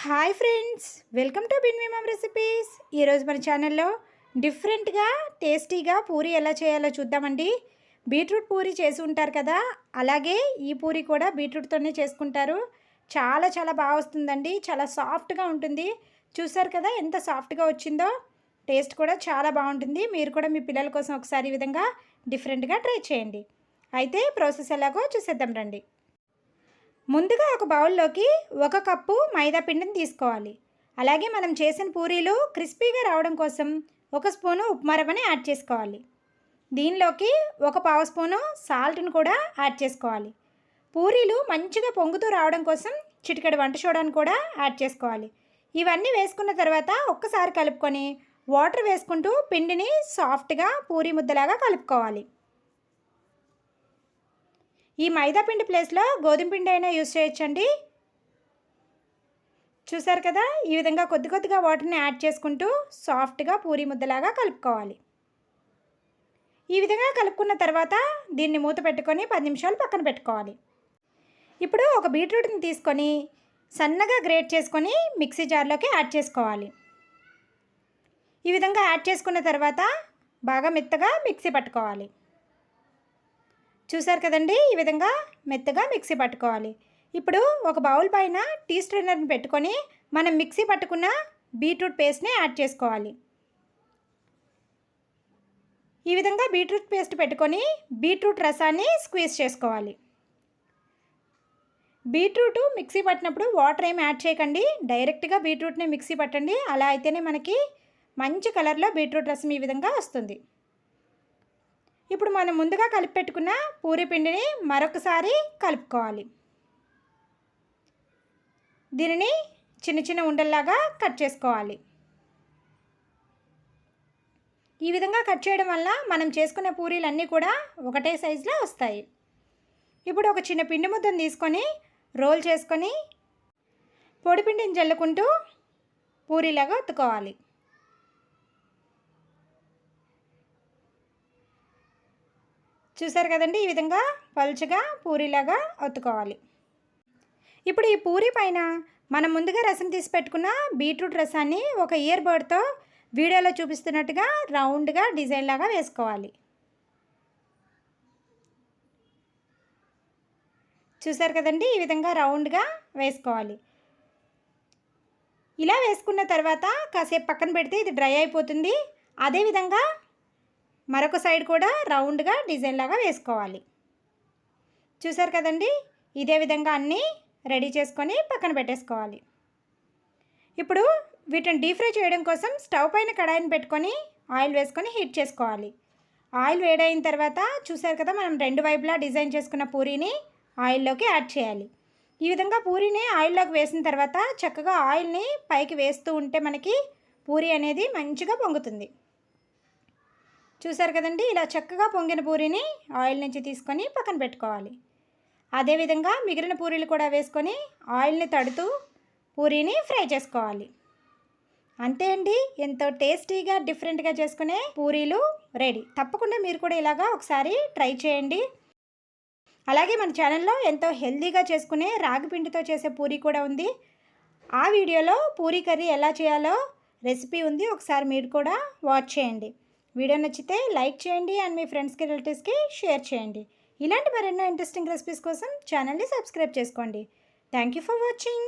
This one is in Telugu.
హాయ్ ఫ్రెండ్స్, వెల్కమ్ టు బిన్వి మమ్ రెసిపీస్. ఈరోజు మన ఛానల్లో డిఫరెంట్గా టేస్టీగా పూరి ఎలా చేయాలో చూద్దామండి. బీట్రూట్ పూరి చేసి ఉంటారు కదా, అలాగే ఈ పూరి కూడా బీట్రూట్తోనే చేసుకుంటారు. చాలా చాలా బాగా వస్తుందండి, చాలా సాఫ్ట్గా ఉంటుంది. చూసారు కదా ఎంత సాఫ్ట్గా వచ్చిందో. టేస్ట్ కూడా చాలా బాగుంటుంది. మీరు కూడా మీ పిల్లల కోసం ఒకసారి ఈ విధంగా డిఫరెంట్గా ట్రై చేయండి. అయితే ప్రాసెస్ ఎలాగో చూసేద్దాం రండి. ముందుగా ఒక బౌల్లోకి 1 కప్పు మైదా పిండిని తీసుకోవాలి. అలాగే మనం చేసిన పూరీలు క్రిస్పీగా రావడం కోసం 1 స్పూను ఉప్మా రవ్వని యాడ్ చేసుకోవాలి. దీనిలోకి 1/2 స్పూను సాల్ట్ని కూడా యాడ్ చేసుకోవాలి. పూరీలు మంచిగా పొంగుతూ రావడం కోసం చిటికెడు వంట సోడాను కూడా యాడ్ చేసుకోవాలి. ఇవన్నీ వేసుకున్న తర్వాత ఒక్కసారి కలుపుకొని వాటర్ వేసుకుంటూ పిండిని సాఫ్ట్గా పూరీ ముద్దలాగా కలుపుకోవాలి. ఈ మైదా పిండి ప్లేస్లో గోధుమ పిండి అయినా యూజ్ చేయొచ్చండి. చూసారు కదా, ఈ విధంగా కొద్ది కొద్దిగా వాటర్ని యాడ్ చేసుకుంటూ సాఫ్ట్గా పూరీ ముద్దలాగా కలుపుకోవాలి. ఈ విధంగా కలుపుకున్న తర్వాత దీన్ని మూత పెట్టుకొని 10 నిమిషాలు పక్కన పెట్టుకోవాలి. ఇప్పుడు ఒక బీట్రూట్ని తీసుకొని సన్నగా గ్రేట్ చేసుకొని మిక్సీ జార్లోకి యాడ్ చేసుకోవాలి. ఈ విధంగా యాడ్ చేసుకున్న తర్వాత బాగా మెత్తగా మిక్సీ పట్టుకోవాలి. చూసారు కదండి, ఈ విధంగా మెత్తగా మిక్సీ పట్టుకోవాలి. ఇప్పుడు ఒక బౌల్ పైన టీ స్ట్రైనర్ని పెట్టుకొని మనం మిక్సీ పట్టుకున్న బీట్రూట్ పేస్ట్ని యాడ్ చేసుకోవాలి. ఈ విధంగా బీట్రూట్ పేస్ట్ పెట్టుకొని బీట్రూట్ రసాన్ని స్క్వీజ్ చేసుకోవాలి. బీట్రూట్ మిక్సీ పట్టినప్పుడు వాటర్ ఏమి యాడ్ చేయకండి, డైరెక్ట్గా బీట్రూట్ని మిక్సీ పట్టండి. అలా అయితేనే మనకి మంచి కలర్లో బీట్రూట్ రసం ఈ విధంగా వస్తుంది. ఇప్పుడు మనం ముందుగా కలిపి పెట్టుకున్న పూరీ పిండిని మరొకసారి కలుపుకోవాలి. దీనిని చిన్న చిన్న ఉండల్లాగా కట్ చేసుకోవాలి. ఈ విధంగా కట్ చేయడం వల్ల మనం చేసుకున్న పూరీలన్నీ కూడా ఒకటే సైజులో వస్తాయి. ఇప్పుడు ఒక చిన్న పిండి ముద్దను తీసుకొని రోల్ చేసుకొని పొడి పిండిని జల్లుకుంటూ పూరీలాగా ఒత్తుకోవాలి. చూసారు కదండి, ఈ విధంగా పలుచగా పూరీలాగా ఒత్తుకోవాలి. ఇప్పుడు ఈ పూరీ పైన మనం ముందుగా రసం తీసి పెట్టుకున్న బీట్రూట్ రసాన్ని ఒక ఇయర్ బర్డ్తో వీడియోలో చూపిస్తున్నట్టుగా రౌండ్గా డిజైన్ లాగా వేసుకోవాలి. చూసారు కదండి, ఈ విధంగా రౌండ్గా వేసుకోవాలి. ఇలా వేసుకున్న తర్వాత కాసేపు పక్కన పెడితే ఇది డ్రై అయిపోతుంది. అదేవిధంగా మరొక సైడ్ కూడా రౌండ్గా డిజైన్ లాగా వేసుకోవాలి. చూసారు కదండి, ఇదే విధంగా అన్నీ రెడీ చేసుకొని పక్కన పెట్టేసుకోవాలి. ఇప్పుడు వీటిని డీప్ ఫ్రై చేయడం కోసం స్టవ్ పైన కడాయిని పెట్టుకొని ఆయిల్ వేసుకొని హీట్ చేసుకోవాలి. ఆయిల్ వేడైన తర్వాత చూసారు కదా, మనం 2 వైపులా డిజైన్ చేసుకున్న పూరీని ఆయిల్లోకి యాడ్ చేయాలి. ఈ విధంగా పూరీని ఆయిల్లోకి వేసిన తర్వాత చక్కగా ఆయిల్ని పైకి వేస్తూ ఉంటే మనకి పూరీ అనేది మంచిగా పొంగుతుంది. చూసారు కదండి, ఇలా చక్కగా పొంగిన పూరీని ఆయిల్ నుంచి తీసుకొని పక్కన పెట్టుకోవాలి. అదేవిధంగా మిగిలిన పూరీలు కూడా వేసుకొని ఆయిల్ని తడుతూ పూరీని ఫ్రై చేసుకోవాలి. అంతే అండి, ఎంతో టేస్టీగా డిఫరెంట్గా చేసుకునే పూరీలు రెడీ. తప్పకుండా మీరు కూడా ఇలాగా ఒకసారి ట్రై చేయండి. అలాగే మన ఛానల్లో ఎంతో హెల్తీగా చేసుకునే రాగి పిండితో చేసే పూరీ కూడా ఉంది. ఆ వీడియోలో పూరీ కర్రీ ఎలా చేయాలో రెసిపీ ఉంది, ఒకసారి మీరు కూడా వాచ్ చేయండి. వీడియో నచ్చితే లైక్ చేయండి అండ్ మీ ఫ్రెండ్స్కి రిలేటివ్స్కి షేర్ చేయండి. ఇలాంటి మరెన్నో ఇంట్రెస్టింగ్ రెసిపీస్ కోసం ఛానల్ని సబ్స్క్రైబ్ చేసుకోండి. Thank you for watching.